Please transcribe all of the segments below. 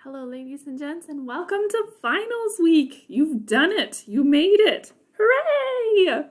Hello, ladies and gents, and welcome to finals week. You've done it. You made it. Hooray!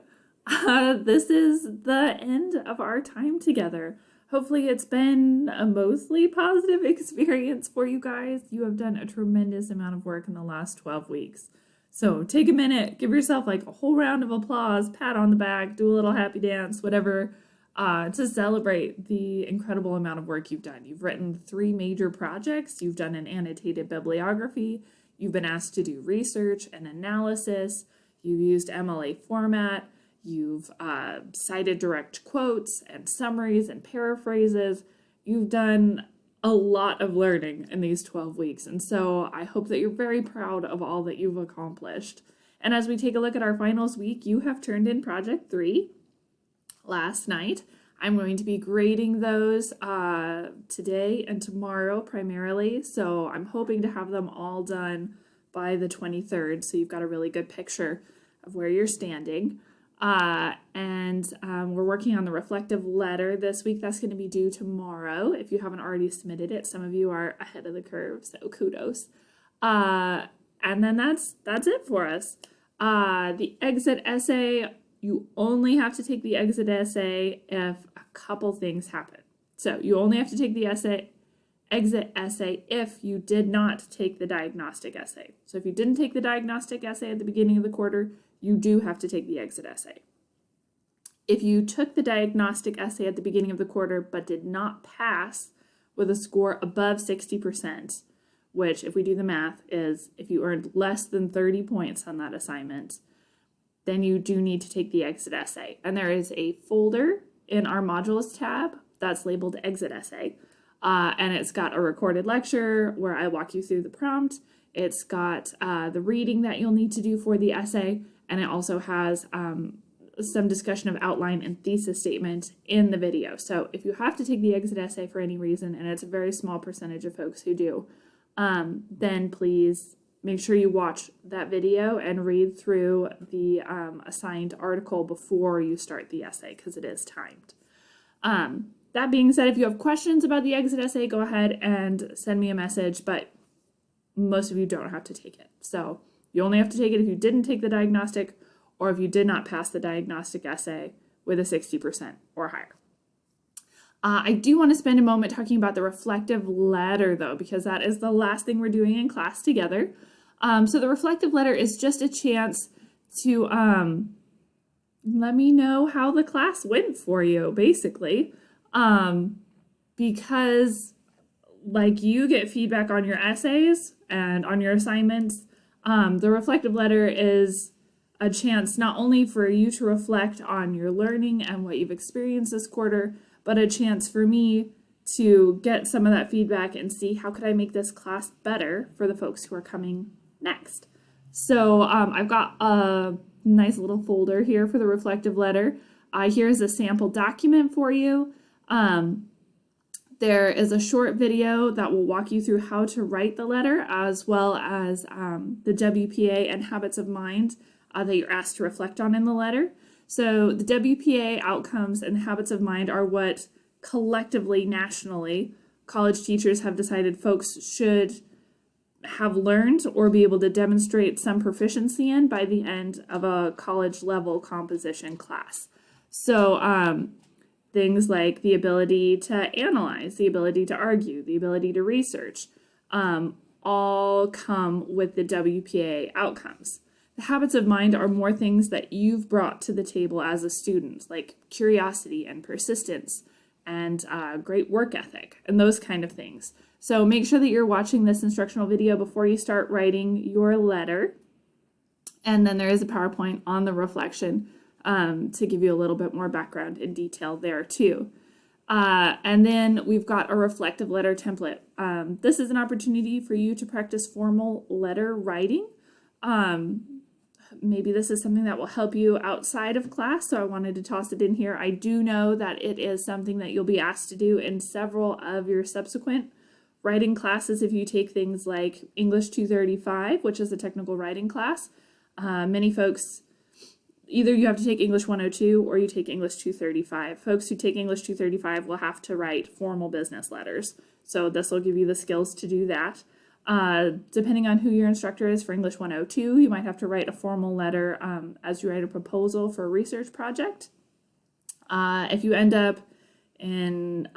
This is the end of our time together. Hopefully it's been a mostly positive experience for you guys. You have done a tremendous amount of work in the last 12 weeks. So take a minute, give yourself like a whole round of applause, pat on the back, do a little happy dance, whatever, to celebrate the incredible amount of work you've done. You've written 3 major projects, you've done an annotated bibliography, you've been asked to do research and analysis, you've used MLA format, you've cited direct quotes and summaries and paraphrases. You've done a lot of learning in these 12 weeks, and so I hope that you're very proud of all that you've accomplished. And as we take a look at our finals week, you have turned in Project 3 last night. I'm going to be grading those today and tomorrow primarily, so I'm hoping to have them all done by the 23rd, so you've got a really good picture of where you're standing. We're working on the reflective letter this week. That's going to be due tomorrow if you haven't already submitted it. Some of you are ahead of the curve, so kudos. And then that's it for us. The exit essay, you only have to take the exit essay if a couple things happen. So you only have to take the exit essay if you did not take the diagnostic essay. So if you didn't take the diagnostic essay at the beginning of the quarter, you do have to take the exit essay. If you took the diagnostic essay at the beginning of the quarter but did not pass with a score above 60%, which if we do the math is if you earned less than 30 points on that assignment, then you do need to take the exit essay. And there is a folder in our modules tab that's labeled exit essay. And it's got a recorded lecture where I walk you through the prompt. It's got the reading that you'll need to do for the essay. And it also has some discussion of outline and thesis statement in the video. So if you have to take the exit essay for any reason, and it's a very small percentage of folks who do, then please make sure you watch that video and read through the assigned article before you start the essay because it is timed. That being said, if you have questions about the exit essay, go ahead and send me a message, but most of you don't have to take it. So you only have to take it if you didn't take the diagnostic or if you did not pass the diagnostic essay with a 60% or higher. I do want to spend a moment talking about the reflective letter, though, because that is the last thing we're doing in class together. So the reflective letter is just a chance to let me know how the class went for you, basically, because like you get feedback on your essays and on your assignments. The reflective letter is a chance not only for you to reflect on your learning and what you've experienced this quarter, but a chance for me to get some of that feedback and see how could I make this class better for the folks who are coming next. So I've got a nice little folder here for the reflective letter. Here's a sample document for you. There is a short video that will walk you through how to write the letter, as well as the WPA and habits of mind that you're asked to reflect on in the letter. So the WPA outcomes and habits of mind are what collectively, nationally, college teachers have decided folks should have learned or be able to demonstrate some proficiency in by the end of a college level composition class. So things like the ability to analyze, the ability to argue, the ability to research, all come with the WPA outcomes. The habits of mind are more things that you've brought to the table as a student, like curiosity and persistence and great work ethic and those kind of things. So make sure that you're watching this instructional video before you start writing your letter. And then there is a PowerPoint on the reflection to give you a little bit more background and detail there too. And then we've got a reflective letter template. This is an opportunity for you to practice formal letter writing. Maybe this is something that will help you outside of class, so I wanted to toss it in here. I do know that it is something that you'll be asked to do in several of your subsequent writing classes if you take things like English 235, which is a technical writing class. Many folks, either you have to take English 102 or you take English 235. Folks who take English 235 will have to write formal business letters. So this will give you the skills to do that. Depending on who your instructor is for English 102, you might have to write a formal letter as you write a proposal for a research project. If you end up in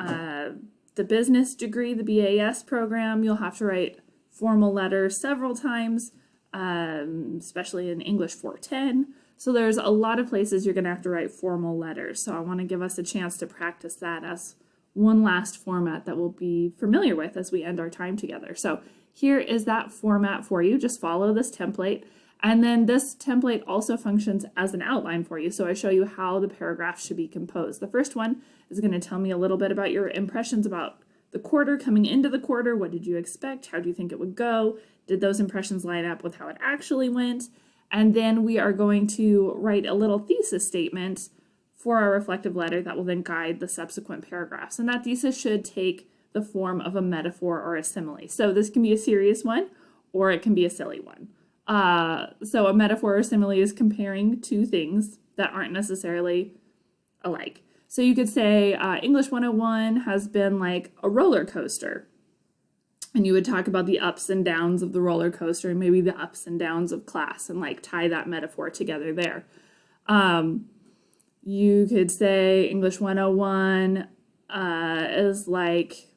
the business degree, the BAS program, you'll have to write formal letters several times, especially in English 410. So there's a lot of places you're going to have to write formal letters. So I want to give us a chance to practice that as one last format that we'll be familiar with as we end our time together. So here is that format for you. Just follow this template. And then this template also functions as an outline for you. So I show you how the paragraph should be composed. The first one is going to tell me a little bit about your impressions about the quarter, coming into the quarter. What did you expect? How do you think it would go? Did those impressions line up with how it actually went? And then we are going to write a little thesis statement for our reflective letter that will then guide the subsequent paragraphs. And that thesis should take the form of a metaphor or a simile. So this can be a serious one, or it can be a silly one. So a metaphor or simile is comparing two things that aren't necessarily alike. So you could say English 101 has been like a roller coaster. And you would talk about the ups and downs of the roller coaster and maybe the ups and downs of class and like tie that metaphor together there. You could say English 101 is like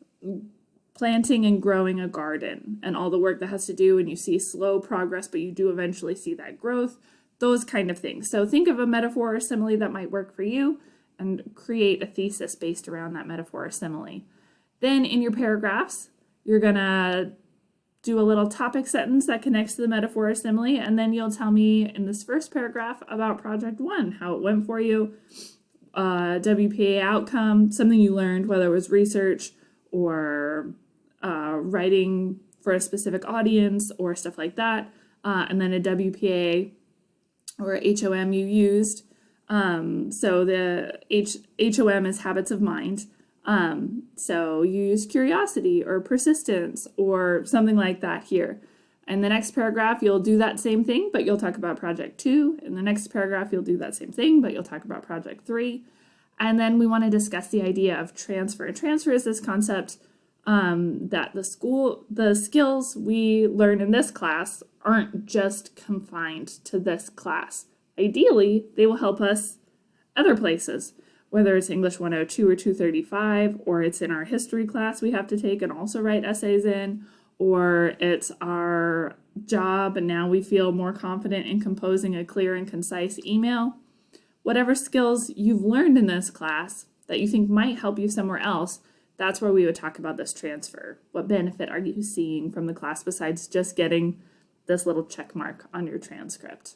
planting and growing a garden and all the work that has to do, and you see slow progress, but you do eventually see that growth, those kind of things. So think of a metaphor or simile that might work for you and create a thesis based around that metaphor or simile. Then in your paragraphs, you're gonna do a little topic sentence that connects to the metaphor or simile, and then you'll tell me in this first paragraph about project one, how it went for you, WPA outcome, something you learned, whether it was research or writing for a specific audience or stuff like that, and then a WPA or HOM you used. So the HOM is habits of mind. So you use curiosity or persistence or something like that here. In the next paragraph, you'll do that same thing, but you'll talk about project 2. In the next paragraph, you'll do that same thing, but you'll talk about project 3. And then we want to discuss the idea of transfer. And transfer is this concept that the skills we learn in this class aren't just confined to this class. Ideally, they will help us other places, whether it's English 102 or 235, or it's in our history class we have to take and also write essays in, or it's our job and now we feel more confident in composing a clear and concise email. Whatever skills you've learned in this class that you think might help you somewhere else, that's where we would talk about this transfer. What benefit are you seeing from the class besides just getting this little check mark on your transcript?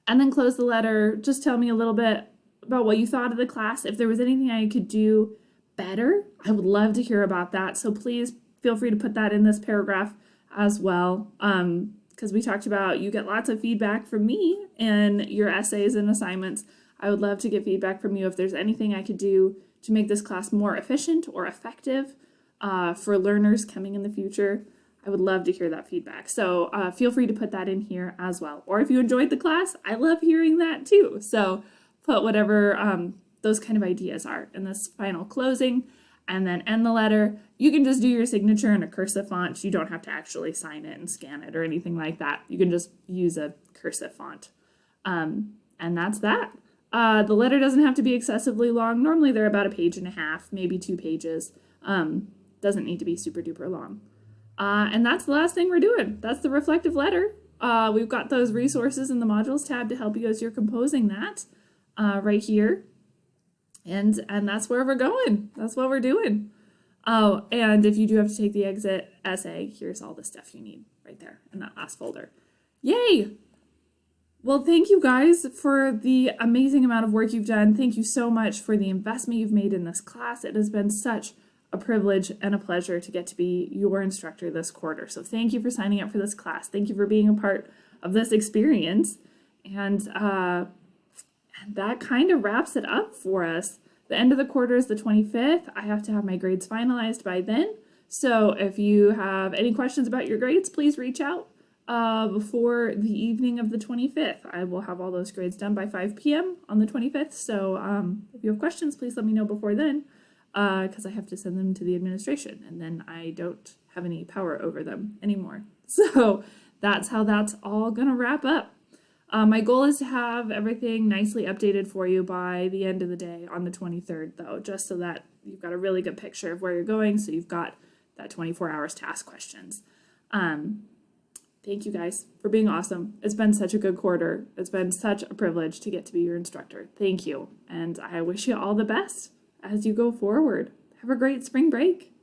And then close the letter. Just tell me a little bit about what you thought of the class. If there was anything I could do better, I would love to hear about that. So please feel free to put that in this paragraph as well. Because we talked about you get lots of feedback from me in your essays and assignments. I would love to get feedback from you if there's anything I could do to make this class more efficient or effective for learners coming in the future. I would love to hear that feedback. So feel free to put that in here as well. Or if you enjoyed the class, I love hearing that too. So put whatever those kind of ideas are in this final closing, and then end the letter. You can just do your signature in a cursive font. You don't have to actually sign it and scan it or anything like that. You can just use a cursive font. And that's that. The letter doesn't have to be excessively long. Normally they're about 1.5 pages, maybe 2 pages. Doesn't need to be super duper long. And that's the last thing we're doing. That's the reflective letter. We've got those resources in the modules tab to help you as you're composing that right here. And that's where we're going. That's what we're doing. Oh, and if you do have to take the exit essay, here's all the stuff you need right there in that last folder. Yay! Well, thank you guys for the amazing amount of work you've done. Thank you so much for the investment you've made in this class. It has been such a privilege and a pleasure to get to be your instructor this quarter. So thank you for signing up for this class. Thank you for being a part of this experience. And that kind of wraps it up for us. The end of the quarter is the 25th. I have to have my grades finalized by then. So if you have any questions about your grades, please reach out before the evening of the 25th. I will have all those grades done by 5 p.m. on the 25th. So if you have questions, please let me know before then, because I have to send them to the administration, and then I don't have any power over them anymore. So that's how that's all gonna wrap up. My goal is to have everything nicely updated for you by the end of the day on the 23rd, though, just so that you've got a really good picture of where you're going, so you've got that 24 hours to ask questions. Thank you guys for being awesome. It's been such a good quarter. It's been such a privilege to get to be your instructor. Thank you, and I wish you all the best as you go forward. Have a great spring break.